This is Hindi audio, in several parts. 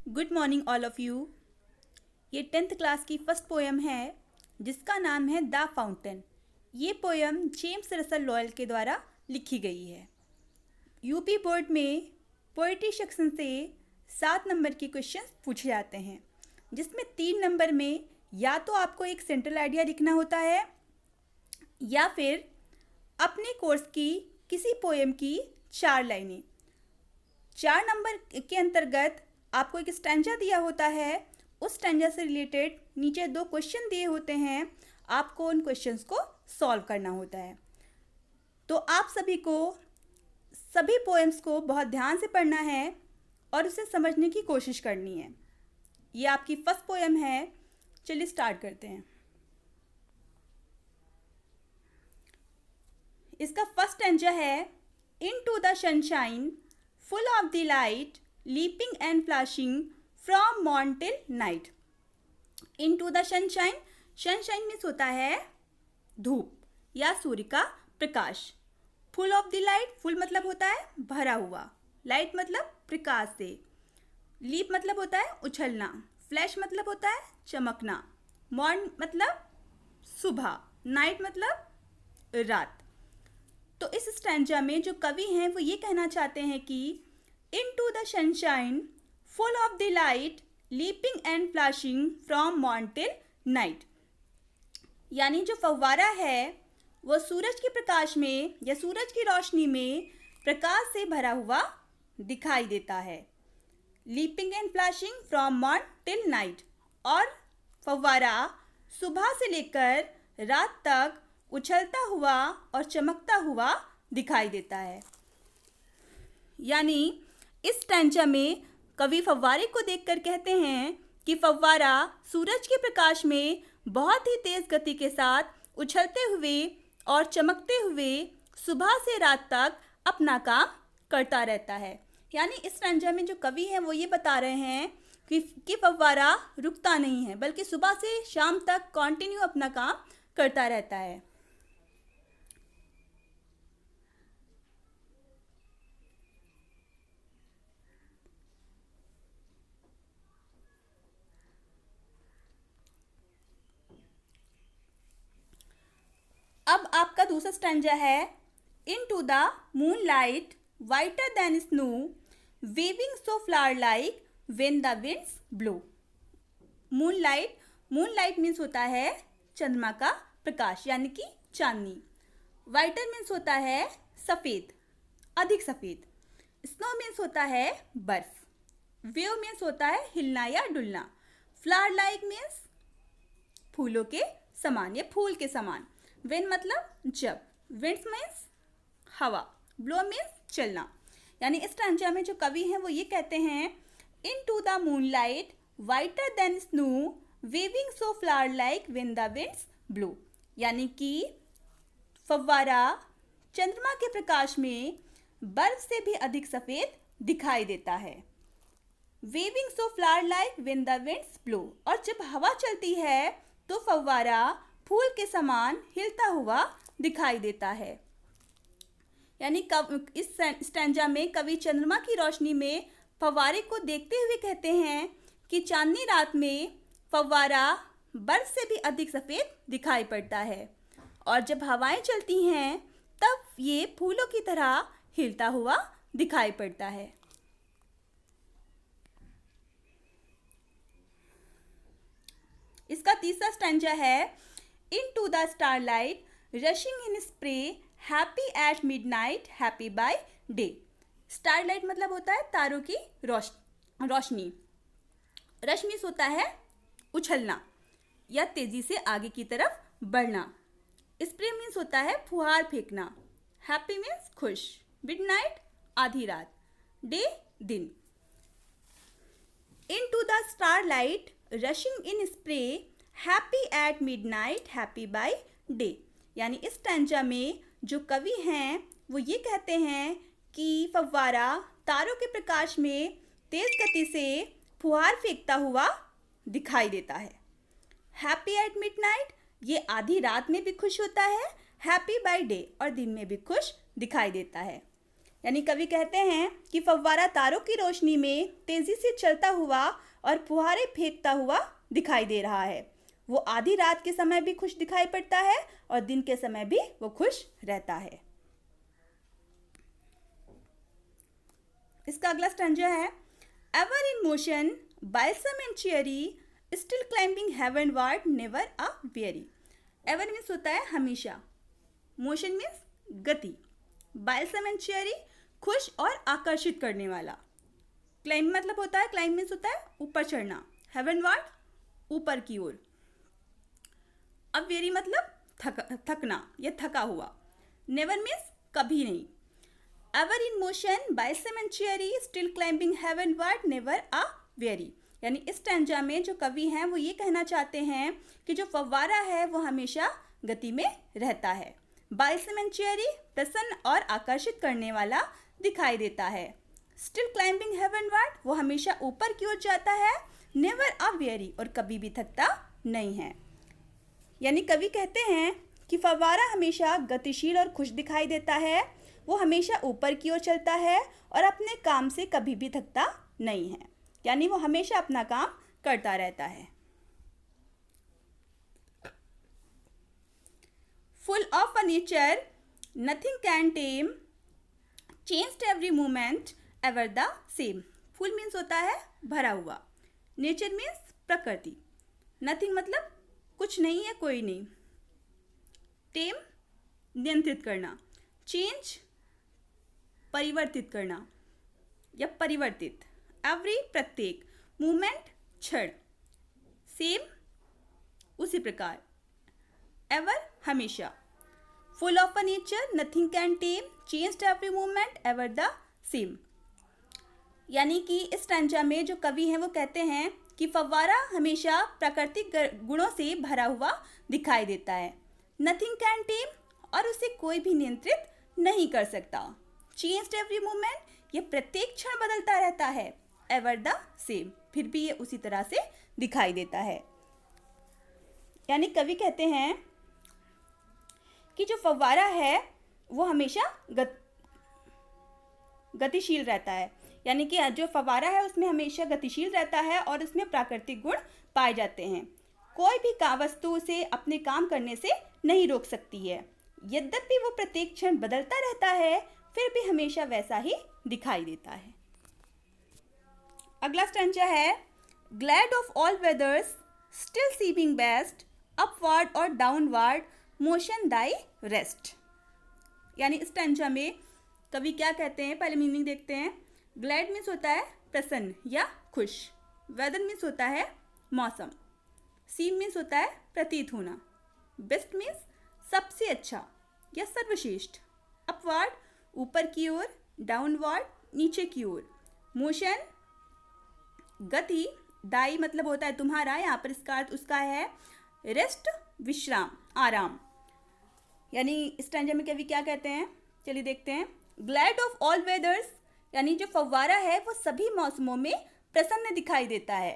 Good morning all of you. ये 10th क्लास की फर्स्ट पोएम है जिसका नाम है द फाउंटेन। ये पोएम जेम्स रसल लॉयल के द्वारा लिखी गई है। यूपी बोर्ड में पोएट्री सेक्शन से 7 नंबर के क्वेश्चंस पूछे जाते हैं, जिसमें 3 नंबर में या तो आपको एक सेंट्रल आइडिया लिखना होता है या फिर अपने कोर्स की किसी पोएम की 4 लाइनें। 4 नंबर के अंतर्गत आपको एक स्टैंजा दिया होता है, उस स्टैंजा से रिलेटेड नीचे 2 क्वेश्चन दिए होते हैं, आपको उन क्वेश्चंस को सॉल्व करना होता है। तो आप सभी को सभी पोएम्स को बहुत ध्यान से पढ़ना है और उसे समझने की कोशिश करनी है। ये आपकी फर्स्ट पोएम है। चलिए स्टार्ट करते हैं। इसका फर्स्ट स्टैंजा है, into the sunshine full of the light, leaping and flashing from morn till night. Into the sunshine, sunshine means होता है धूप या सूर्य का प्रकाश। full of the light, full मतलब होता है भरा हुआ, light मतलब प्रकाश से, leap मतलब होता है उछलना, flash मतलब होता है चमकना, morn मतलब सुबह, night मतलब रात। तो इस स्टैंजा में जो कवि हैं वो ये कहना चाहते हैं कि into the sunshine full of the light leaping and flashing from morn till night, यानी जो फव्वारा है वो सूरज के प्रकाश में या सूरज की रोशनी में प्रकाश से भरा हुआ दिखाई देता है। Leaping and flashing from morn till night, और फव्वारा सुबह से लेकर रात तक उछलता हुआ और चमकता हुआ दिखाई देता है। यानी इस स्टैंजा में कवि फव्वारे को देखकर कहते हैं कि फव्वारा सूरज के प्रकाश में बहुत ही तेज गति के साथ उछलते हुए और चमकते हुए सुबह से रात तक अपना काम करता रहता है। यानी इस स्टैंजा में जो कवि हैं वो ये बता रहे हैं कि फव्वारा रुकता नहीं है, बल्कि सुबह से शाम तक कंटिन्यू अपना काम करता रहता है। अब आपका दूसरा स्टैंजा है, into the moonlight whiter than snow waving so flower like when the winds blow. Moonlight means होता है चंद्रमा का प्रकाश यानी कि चांदनी। वाइटर मीन्स होता है सफ़ेद, अधिक सफ़ेद। स्नो मीन्स होता है बर्फ। वेव मीन्स होता है हिलना या डुलना। फ्लावर लाइक मीन्स फूलों के समान या फूल के समान। विंड मतलब जब। विंड्स मीन्स हवा। ब्लो मीन्स चलना। यानी इस स्टैंजा में जो कवि हैं वो ये कहते हैं, into the moonlight whiter than snow waving so flower like when the winds blow, यानी कि फव्वारा चंद्रमा के प्रकाश में बर्फ से भी अधिक सफ़ेद दिखाई देता है। Waving so flower like when the winds blow, और जब हवा चलती है तो फव्वारा फूल के समान हिलता हुआ दिखाई देता है। यानी इस स्टैंजा में कवि चंद्रमा की रोशनी में फव्वारे को देखते हुए कहते हैं कि चांदनी रात में फव्वारा बर्फ से भी अधिक सफ़ेद दिखाई पड़ता है, और जब हवाएं चलती हैं तब ये फूलों की तरह हिलता हुआ दिखाई पड़ता है। इसका तीसरा स्टैंजा है, into the starlight rushing in spray happy at midnight happy by day. Starlight मतलब होता है तारों की रोशनी। रश्मि होता है उछलना या तेजी से आगे की तरफ बढ़ना। स्प्रे मीन्स होता है फुहार फेंकना। हैप्पी मीन्स खुश। मिडनाइट आधी रात। डे दिन। Into the starlight rushing in spray happy at midnight happy by day, यानी इस स्टैंजा में जो कवि हैं वो ये कहते हैं कि फव्वारा तारों के प्रकाश में तेज गति से फुहार फेंकता हुआ दिखाई देता है। हैप्पी एट मिडनाइट ये आधी रात में भी खुश होता है। हैप्पी बाय डे और दिन में भी खुश दिखाई देता है। यानी कवि कहते हैं कि फव्वारा तारों की रोशनी में तेजी से चलता हुआ और फुहारे फेंकता हुआ दिखाई दे रहा है। वो आधी रात के समय भी खुश दिखाई पड़ता है और दिन के समय भी वो खुश रहता है। इसका अगला स्टैंजा है, ever in motion, blithesome and cheery, still climbing heavenward, never aweary. Ever means होता है हमेशा, मोशन मीन्स गति, बाइसम एंड चेयरी खुश और आकर्षित करने वाला, क्लाइंब मतलब होता है, क्लाइंब मीन्स होता है ऊपर चढ़ना, हेवनवर्ड ऊपर की ओर, अब वेरी मतलब थकना या थका हुआ, नेवर मीन्स कभी नहीं। Ever in motion, blithesome and cheery, still climbing heavenward, never aweary. यानी इस स्टैंजा में जो कवि हैं वो ये कहना चाहते हैं कि जो फव्वारा है वो हमेशा गति में रहता है, बाइसम एंड चेयरी प्रसन्न और आकर्षित करने वाला दिखाई देता है, स्टिल क्लाइंबिंग हेवनवर्ड वो हमेशा ऊपर की ओर जाता है, नेवर अ वेरी और कभी भी थकता नहीं है। यानी कवि कहते हैं कि फव्वारा हमेशा गतिशील और खुश दिखाई देता है, वो हमेशा ऊपर की ओर चलता है और अपने काम से कभी भी थकता नहीं है, यानी वो हमेशा अपना काम करता रहता है। Full of a nature, nothing can time, changed every moment, ever the same. Full means होता है भरा हुआ, नेचर मीन्स प्रकृति, नथिंग मतलब कुछ नहीं है, कोई नहीं, टेम नियंत्रित करना, चेंज परिवर्तित करना या परिवर्तित, एवरी प्रत्येक, मूवमेंट क्षण, सेम उसी प्रकार, एवर हमेशा, full of a nature, nothing can time, changed every movement, ever the same. यानी कि इस स्टैंजा में जो कवि हैं वो कहते हैं कि फव्वारा हमेशा प्राकृतिक गुणों से भरा हुआ दिखाई देता है, नथिंग कैन टेम और उसे कोई भी नियंत्रित नहीं कर सकता, चेंज्ड एवरी मोमेंट ये प्रत्येक क्षण बदलता रहता है, एवर द सेम फिर भी ये उसी तरह से दिखाई देता है। यानी कवि कहते हैं कि जो फव्वारा है वो हमेशा गतिशील रहता है, यानी कि जो फव्वारा है उसमें हमेशा गतिशील रहता है और उसमें प्राकृतिक गुण पाए जाते हैं, कोई भी वस्तु उसे अपने काम करने से नहीं रोक सकती है, यद्यपि वो प्रत्येक क्षण बदलता रहता है फिर भी हमेशा वैसा ही दिखाई देता है। अगला स्टैंजा है, glad of all weathers, still seeming best, upward और डाउनवर्ड, मोशन दाई रेस्ट। यानी इस स्टैंजा में कवि क्या कहते हैं, पहले मीनिंग देखते हैं। ग्लैड मीन्स होता है प्रसन्न या खुश, वेदर मीन्स होता है मौसम, सीम मीन्स होता है प्रतीत होना, बेस्ट मीन्स सबसे अच्छा या सर्वश्रेष्ठ, अपवर्ड ऊपर की ओर, डाउनवर्ड नीचे की ओर, मोशन गति, दाई मतलब होता है तुम्हारा, यहाँ पर इसका अर्थ उसका है रेस्ट विश्राम आराम। यानी इस स्टैंजा में कवि क्या कहते हैं, चलिए देखते हैं। ग्लैड ऑफ ऑल वेदर्स यानी जो फव्वारा है वो सभी मौसमों में प्रसन्न दिखाई देता है,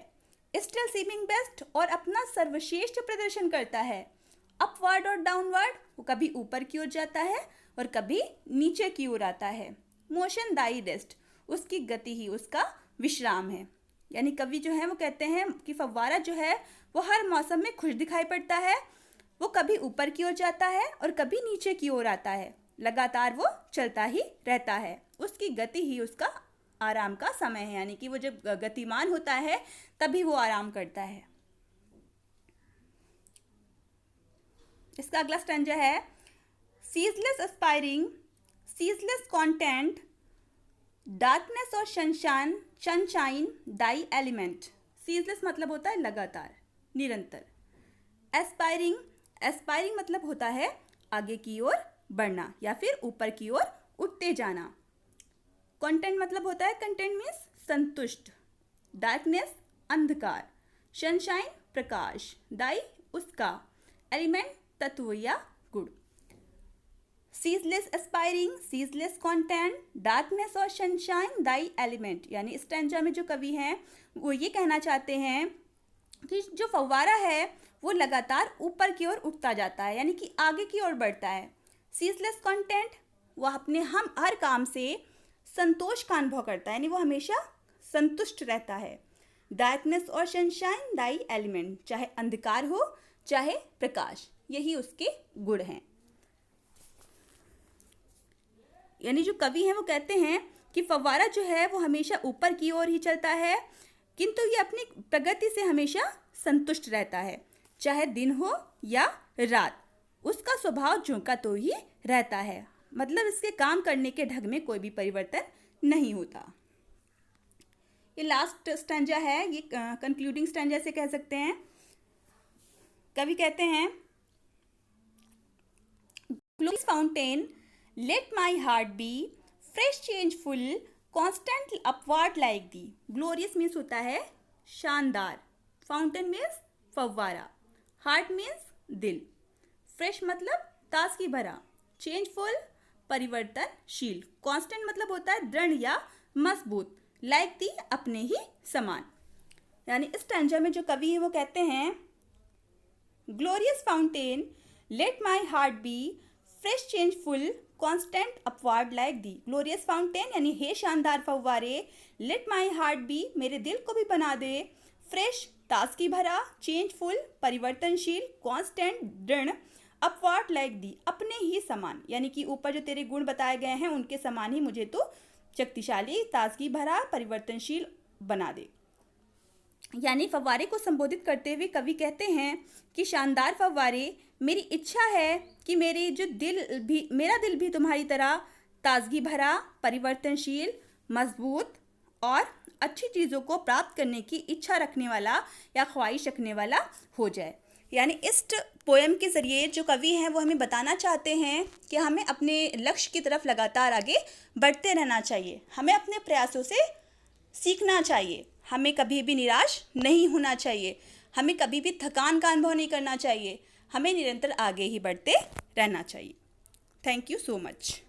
स्टिल सीमिंग बेस्ट और अपना सर्वश्रेष्ठ प्रदर्शन करता है, अपवर्ड और डाउनवर्ड वो कभी ऊपर की ओर जाता है और कभी नीचे की ओर आता है, मोशन दाई रेस्ट उसकी गति ही उसका विश्राम है। यानी कवि जो है वो कहते हैं कि फव्वारा जो है वो हर मौसम में खुश दिखाई पड़ता है, वो कभी ऊपर की ओर जाता है और कभी नीचे की ओर आता है, लगातार वो चलता ही रहता है, उसकी गति ही उसका आराम का समय है, यानी कि वो जब गतिमान होता है तभी वो आराम करता है। इसका अगला स्टैंजा है, ceaseless aspiring, ceaseless content, darkness और सनशाइन दाई एलिमेंट। सीजलेस मतलब होता है लगातार निरंतर, एस्पायरिंग मतलब होता है आगे की ओर बढ़ना या फिर ऊपर की ओर उठते जाना, कंटेंट मतलब होता है कंटेंट मीन्स संतुष्ट, डार्कनेस अंधकार, सनशाइन प्रकाश, दाई उसका, एलिमेंट तत्व या गुण। Ceaseless aspiring, ceaseless content, darkness और सनशाइन दाई एलिमेंट। यानी इस स्टैंजा में जो कवि हैं वो ये कहना चाहते हैं कि जो फव्वारा है वो लगातार ऊपर की ओर उठता जाता है, यानी कि आगे की ओर बढ़ता है। सीजलेस कंटेंट वो अपने हम हर काम से संतोष का अनुभव करता है, यानी वो हमेशा संतुष्ट रहता है। डार्कनेस और सनशाइन दाई एलिमेंट, चाहे अंधकार हो चाहे प्रकाश, यही उसके गुण हैं। यानी जो कवि हैं वो कहते हैं कि फव्वारा जो है वो हमेशा ऊपर की ओर ही चलता है, किंतु ये अपनी प्रगति से हमेशा संतुष्ट रहता है, चाहे दिन हो या रात, उसका स्वभाव झोंका तो ही रहता है। मतलब इसके काम करने के ढंग में कोई भी परिवर्तन नहीं होता। ये लास्ट स्टैंजा है, ये कंक्लूडिंग स्टैंजा से कह सकते हैं। कवि कहते हैं, glorious fountain let my heart be fresh changeful constant upward like thee. Glorious means होता है शानदार, फाउंटेन मीन्स फव्वारा, हार्ट मीन्स दिल, फ्रेश मतलब ताजगी भरा, चेंजफुल परिवर्तनशील, कांस्टेंट मतलब होता है दृढ़ या मजबूत, लाइक दी अपने ही समान। यानी इस स्टैंजा में जो कवि है वो कहते हैं, glorious fountain let my heart be fresh changeful constant upward like thee. Glorious fountain यानी हे शानदार फव्वारे, लेट माई हार्ट बी मेरे दिल को भी बना दे, फ्रेश ताजगी भरा, चेंजफुल परिवर्तनशील, कांस्टेंट दृढ़, अपवार्ड लाइक दी अपने ही समान, यानी कि ऊपर जो तेरे गुण बताए गए हैं उनके समान ही मुझे तो शक्तिशाली, ताजगी भरा, परिवर्तनशील बना दे। यानी फव्वारे को संबोधित करते हुए कवि कहते हैं कि शानदार फव्वारे, मेरी इच्छा है कि मेरा दिल भी तुम्हारी तरह ताजगी भरा, परिवर्तनशील, मजबूत और अच्छी चीज़ों को प्राप्त करने की इच्छा रखने वाला या ख्वाहिश रखने वाला हो जाए। यानी इस पोएम के ज़रिए जो कवि हैं वो हमें बताना चाहते हैं कि हमें अपने लक्ष्य की तरफ लगातार आगे बढ़ते रहना चाहिए, हमें अपने प्रयासों से सीखना चाहिए, हमें कभी भी निराश नहीं होना चाहिए, हमें कभी भी थकान का अनुभव नहीं करना चाहिए, हमें निरंतर आगे ही बढ़ते रहना चाहिए। Thank you so much.